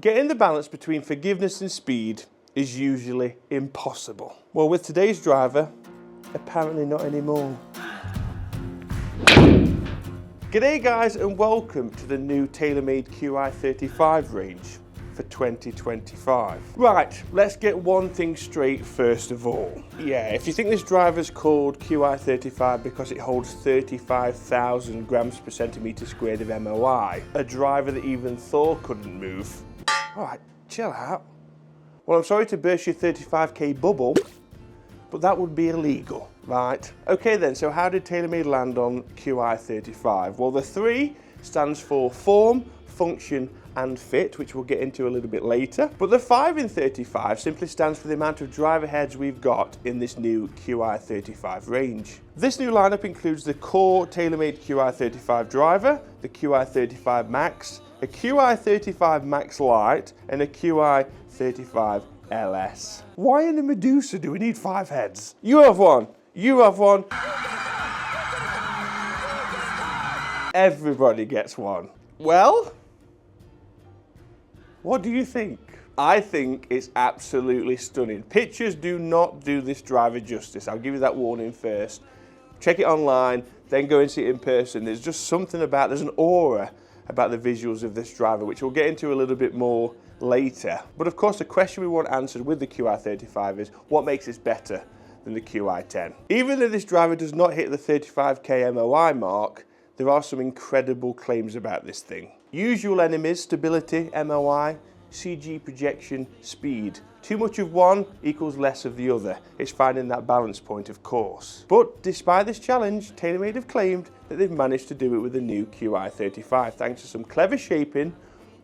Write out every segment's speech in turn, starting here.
Getting the balance between forgiveness and speed is usually impossible. Well, with today's driver, apparently not anymore. G'day guys, and welcome to the new TaylorMade QI35 range for 2025. Right, let's get one thing straight first of all. Yeah, if you think this driver's called QI35 because it holds 35,000 grams per centimetre squared of MOI, a driver that even Thor couldn't move, alright, chill out. Well, I'm sorry to burst your 35k bubble, but that would be illegal, right? Okay then, so how did TaylorMade land on QI35? Well, the 3 stands for form, function, and fit, which we'll get into a little bit later. But the 5 in 35 simply stands for the amount of driver heads we've got in this new QI35 range. This new lineup includes the core TaylorMade QI35 Driver, the QI35 Max, a QI35 Max Lite, and a QI35 LS. Why in the Medusa do we need 5 heads? You have one, you have one. Everybody gets one. Well, what do you think? I think it's absolutely stunning. Pictures do not do this driver justice. I'll give you that warning first. Check it online, then go and see it in person. There's just something about, there's an aura about the visuals of this driver, which we'll get into a little bit more later. But of course, the question we want answered with the QI35 is, what makes this better than the QI10? Even though this driver does not hit the 35k MOI mark, there are some incredible claims about this thing. Usual enemies: stability, MOI, CG projection, speed. Too much of one equals less of the other. It's finding that balance point, of course. But despite this challenge, TaylorMade have claimed that they've managed to do it with the new QI35, thanks to some clever shaping,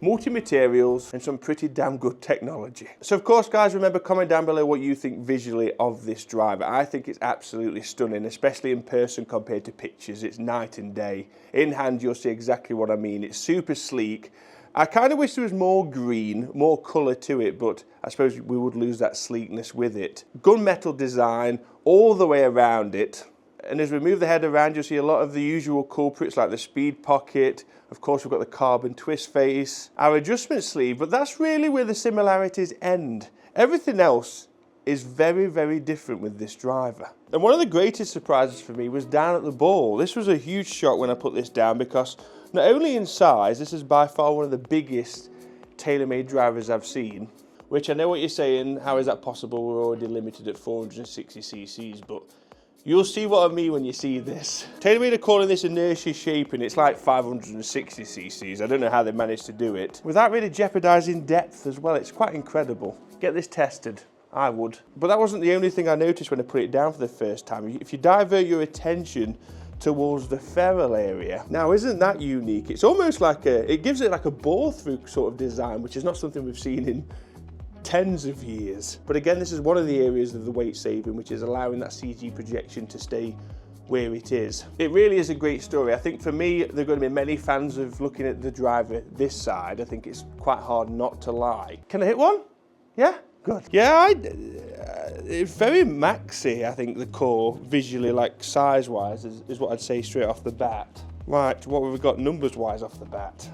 multi-materials, and some pretty damn good technology. So of course, guys, remember, comment down below what you think visually of this driver. I think it's absolutely stunning, especially in person compared to pictures. It's night and day. In hand, you'll see exactly what I mean. It's super sleek. I kind of wish there was more green, more colour to it, but I suppose we would lose that sleekness with it. Gunmetal design all the way around it. And as we move the head around, you'll see a lot of the usual culprits like the speed pocket. Of course, we've got the carbon twist face, our adjustment sleeve, but that's really where the similarities end. Everything else is very, very different with this driver. And one of the greatest surprises for me was down at the ball. This was a huge shock when I put this down, because not only in size, this is by far one of the biggest TaylorMade drivers I've seen, which I know what you're saying, how is that possible? We're already limited at 460 cc's, but you'll see what I mean when you see this. TaylorMade are calling this inertia shaping. It's like 560 cc's. I don't know how they managed to do it without really jeopardizing depth as well. It's quite incredible. Get this tested. I would. But that wasn't the only thing I noticed when I put it down for the first time. If you divert your attention towards the ferrule area, now isn't that unique? It's almost like it gives it like a bore through sort of design, which is not something we've seen in tens of years. But again, this is one of the areas of the weight saving, which is allowing that CG projection to stay where it is. It really is a great story. I think for me, there are going to be many fans of looking at the driver this side. I think it's quite hard not to like. Can I hit one? Yeah? Good. Yeah, it's very maxy, I think, the core, visually, like size-wise, is what I'd say straight off the bat. Right, what have we got numbers-wise off the bat?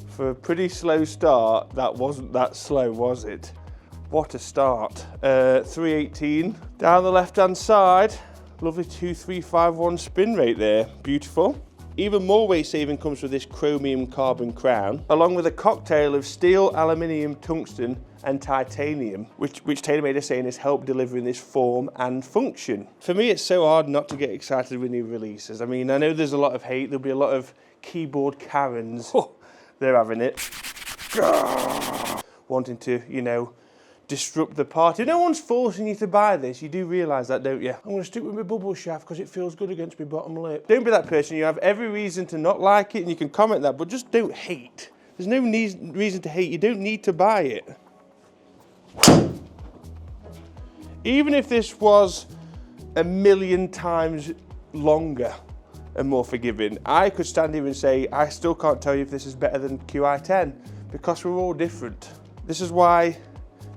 For a pretty slow start, that wasn't that slow, was it? What a start. 318. Down the left-hand side. Lovely 2351 spin rate there, beautiful. Even more weight saving comes with this chromium carbon crown, along with a cocktail of steel, aluminium, tungsten and titanium, which TaylorMade are saying has helped delivering this form and function. For me, it's so hard not to get excited with new releases. I mean, I know there's a lot of hate, there'll be a lot of keyboard Karens, they're having it, wanting to, you know, disrupt the party. No one's forcing you to buy this. You do realise that, don't you? I'm going to stick with my bubble shaft because it feels good against my bottom lip. Don't be that person. You have every reason to not like it, and you can comment that, but just don't hate. There's no reason to hate. You don't need to buy it. Even if this was 1,000,000 times longer and more forgiving, I could stand here and say, I still can't tell you if this is better than QI10, because we're all different. This is why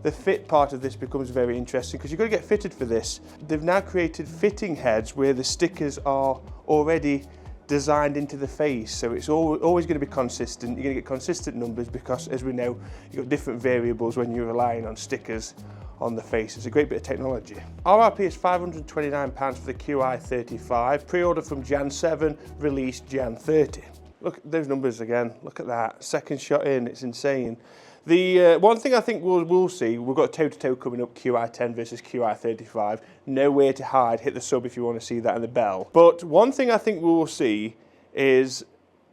the fit part of this becomes very interesting because you've got to get fitted for this. They've now created fitting heads where the stickers are already designed into the face, so it's always going to be consistent. You're going to get consistent numbers because, as we know, you've got different variables when you're relying on stickers on the face. It's a great bit of technology. RRP is £529 for the QI35, pre-order from Jan 7, release Jan 30. Look at those numbers again, look at that, second shot in, it's insane. The one thing I think we'll see, we've got toe-to-toe coming up, QI10 versus QI35, nowhere to hide, hit the sub if you want to see that and the bell. But one thing I think we will see is,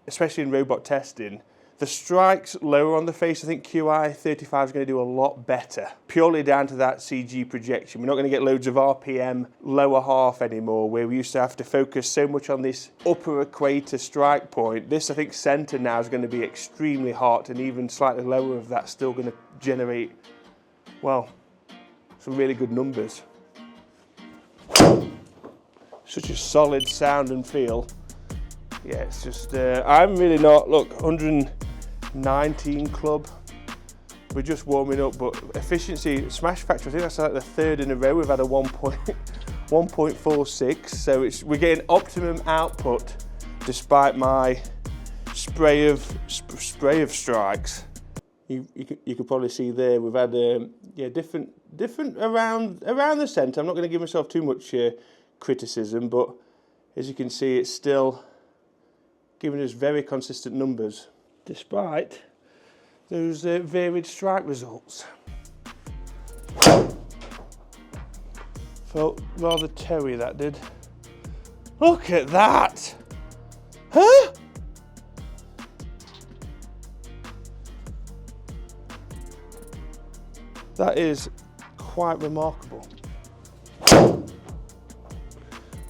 especially in robot testing, the strikes lower on the face. I think QI35 is going to do a lot better, purely down to that CG projection. We're not going to get loads of RPM lower half anymore, where we used to have to focus so much on this upper equator strike point. This, I think, center now is going to be extremely hot, and even slightly lower of that still going to generate, well, some really good numbers. Such a solid sound and feel. Yeah, it's just, I'm really not, look, 119 club. We're just warming up, but efficiency, smash factor, I think that's like the third in a row. We've had a 1.46, so we're getting optimum output despite my spray of strikes. You could probably see there, we've had, yeah, different around the centre. I'm not going to give myself too much criticism, but as you can see, it's still giving us very consistent numbers, despite those varied strike results. Felt rather toey, that did. Look at that! Huh? That is quite remarkable.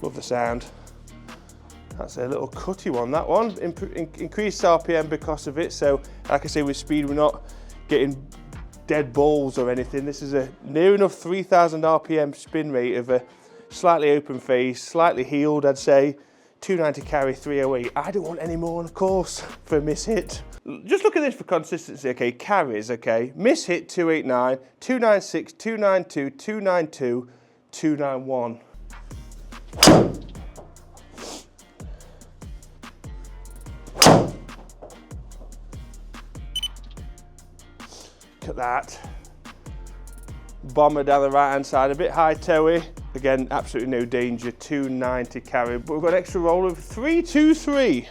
Love the sound. That's a little cutty one, that one. Increased RPM because of it, so like I say, with speed we're not getting dead balls or anything. This is a near enough 3000 RPM spin rate of a slightly open face, slightly heeled, I'd say. 290 carry, 308. I don't want any more, of course, for a Mishit. Just look at this for consistency, okay, carries, okay. Mishit 289, 296, 292, 292, 291. Look at that. Bomber down the right hand side, a bit high toey. Again, absolutely no danger, 290 carry, but we've got an extra roll of 323.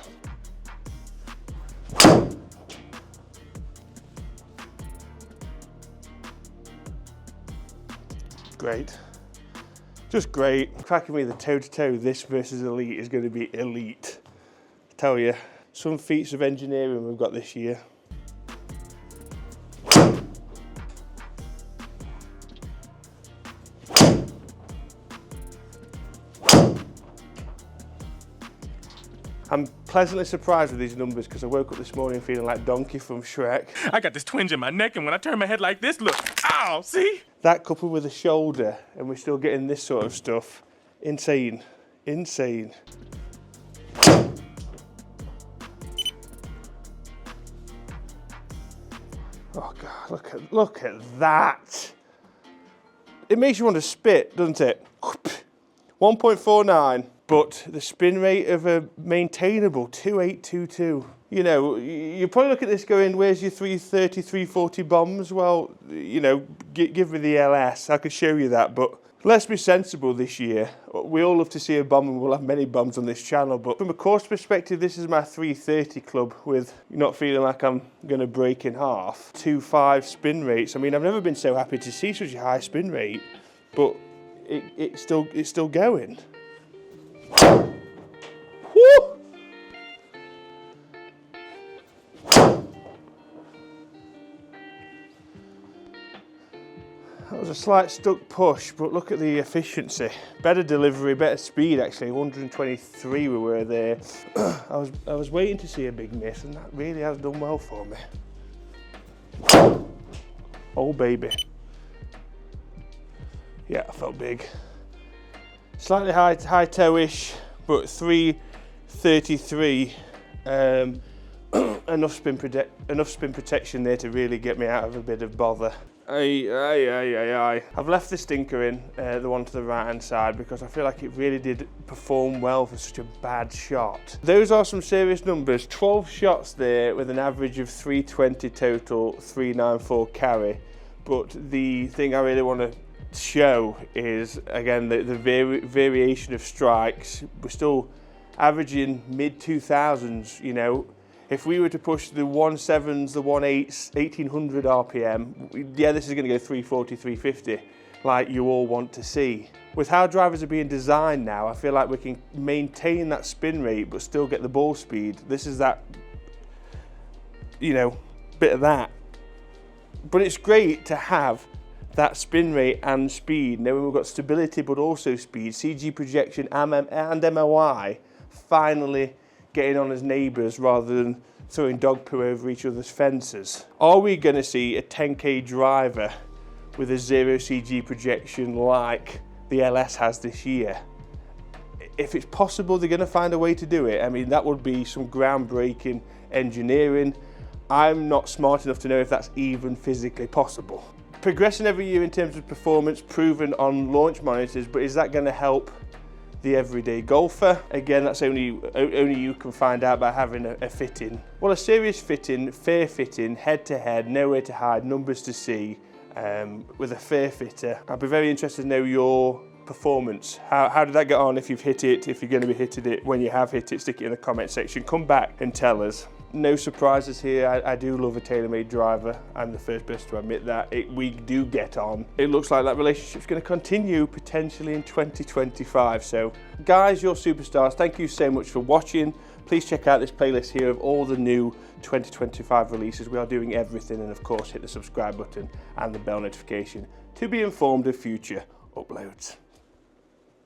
Great. Just great. Cracking me the toe-to-toe, this versus Elite is going to be elite. I tell you, some feats of engineering we've got this year. I'm pleasantly surprised with these numbers because I woke up this morning feeling like Donkey from Shrek. I got this twinge in my neck, and when I turn my head like this, look, ow, see? That coupled with a shoulder, and we're still getting this sort of stuff. Insane, insane. Oh God, look at that. It makes you want to spit, doesn't it? 1.49. But the spin rate of a maintainable 2822. You know, you probably look at this going, where's your 330, 340 bombs? Well, you know, give me the LS, I could show you that, but let's be sensible this year. We all love to see a bomb, and we'll have many bombs on this channel, but from a course perspective, this is my 330 club with not feeling like I'm gonna break in half. 2.5 spin rates. I mean, I've never been so happy to see such a high spin rate, but it's still going. Woo! That was a slight stuck push, but look at the efficiency. Better delivery, better speed actually, 123 we were there. I was waiting to see a big miss, and that really has done well for me. Oh baby. Yeah, I felt big. Slightly high toe-ish, but 333. Enough spin protection there to really get me out of a bit of bother. I've left the stinker in, the one to the right hand side, because I feel like it really did perform well for such a bad shot. Those are some serious numbers. 12 shots there with an average of 320 total, 394 carry. But the thing I really want to show is, again, the variation of strikes. We're still averaging mid 2000s, you know. If we were to push the 1.7s, the 1.8s, 1800 RPM, yeah, this is going to go 340, 350, like you all want to see. With how drivers are being designed now, I feel like we can maintain that spin rate but still get the ball speed. This is that, you know, bit of that. But it's great to have that spin rate and speed, knowing we've got stability but also speed, CG projection and MOI finally getting on as neighbours rather than throwing dog poo over each other's fences. Are we going to see a 10k driver with a 0 CG projection like the LS has this year? If it's possible, they're going to find a way to do it. I mean, that would be some groundbreaking engineering. I'm not smart enough to know if that's even physically possible. Progressing every year in terms of performance, proven on launch monitors, but is that going to help the everyday golfer? Again, that's only you can find out by having a fitting. Well, a serious fitting, fair fitting, head to head, nowhere to hide, numbers to see, with a fair fitter. I'd be very interested to know your performance. How did that get on? If you've hit it, if you're going to be hitting it, when you have hit it, stick it in the comment section. Come back and tell us. No surprises here. I do love a TaylorMade driver. I'm the first person to admit that. We do get on. It looks like that relationship's going to continue potentially in 2025. So guys, you're superstars. Thank you so much for watching. Please check out this playlist here of all the new 2025 releases. We are doing everything, and of course hit the subscribe button and the bell notification to be informed of future uploads.